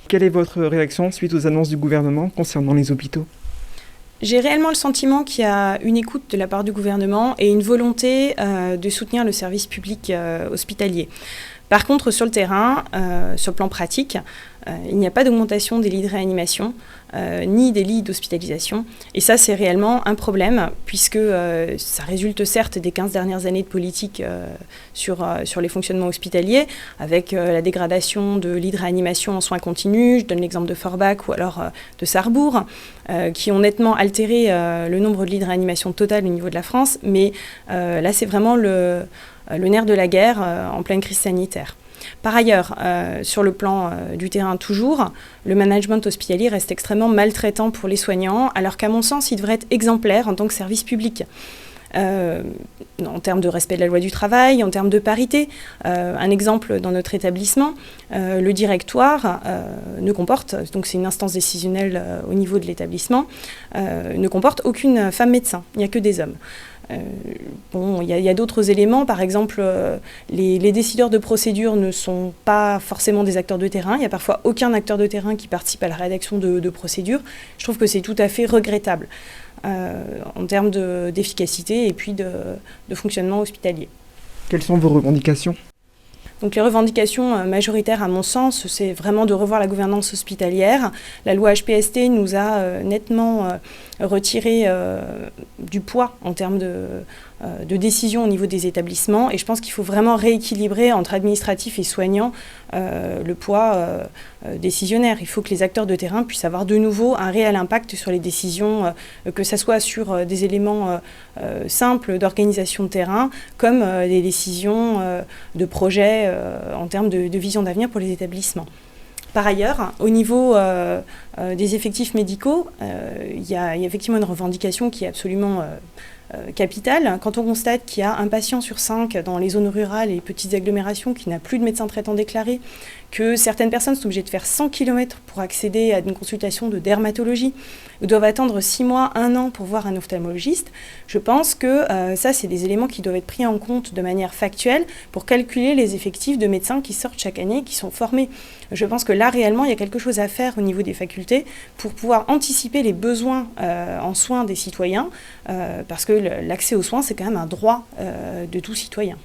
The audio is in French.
Quelle est votre réaction suite aux annonces du gouvernement concernant les hôpitaux ? J'ai réellement le sentiment qu'il y a une écoute de la part du gouvernement et une volonté de soutenir le service public hospitalier. Par contre, sur le terrain, sur le plan pratique, il n'y a pas d'augmentation des lits de réanimation, ni des lits d'hospitalisation. Et ça, c'est réellement un problème, puisque ça résulte certes des 15 dernières années de politique sur les fonctionnements hospitaliers, avec la dégradation de lits de réanimation en soins continus. Je donne l'exemple de Forbach ou alors de Sarrebourg, qui ont nettement altéré le nombre de lits de réanimation total au niveau de la France. Mais là, c'est vraiment le nerf de la guerre en pleine crise sanitaire. Par ailleurs, sur le plan du terrain toujours, le management hospitalier reste extrêmement maltraitant pour les soignants, alors qu'à mon sens, il devrait être exemplaire en tant que service public. En termes de respect de la loi du travail, en termes de parité. Un exemple dans notre établissement, le directoire ne comporte, donc c'est une instance décisionnelle au niveau de l'établissement, ne comporte aucune femme médecin, il n'y a que des hommes. Il y a d'autres éléments, par exemple, les décideurs de procédure ne sont pas forcément des acteurs de terrain. Il n'y a parfois aucun acteur de terrain qui participe à la rédaction de procédures. Je trouve que c'est tout à fait regrettable en termes d'efficacité et puis de fonctionnement hospitalier. Quelles sont vos revendications ? Donc les revendications majoritaires, à mon sens, c'est vraiment de revoir la gouvernance hospitalière. La loi HPST nous a nettement retiré du poids en termes de décision au niveau des établissements. Et je pense qu'il faut vraiment rééquilibrer entre administratifs et soignants le poids décisionnaire. Il faut que les acteurs de terrain puissent avoir de nouveau un réel impact sur les décisions, que ce soit sur des éléments simples d'organisation de terrain, comme des décisions de projet en termes de vision d'avenir pour les établissements. Par ailleurs, au niveau des effectifs médicaux, il y a effectivement une revendication qui est absolument capitale. Quand on constate qu'il y a un patient sur 5 dans les zones rurales et petites agglomérations qui n'a plus de médecin traitant déclaré, que certaines personnes sont obligées de faire 100 km pour accéder à une consultation de dermatologie, ou doivent attendre 6 mois, 1 an pour voir un ophtalmologiste, je pense que ça, c'est des éléments qui doivent être pris en compte de manière factuelle pour calculer les effectifs de médecins qui sortent chaque année, qui sont formés. Je pense que là, réellement, il y a quelque chose à faire au niveau des facultés pour pouvoir anticiper les besoins en soins des citoyens, parce que l'accès aux soins, c'est quand même un droit de tout citoyen.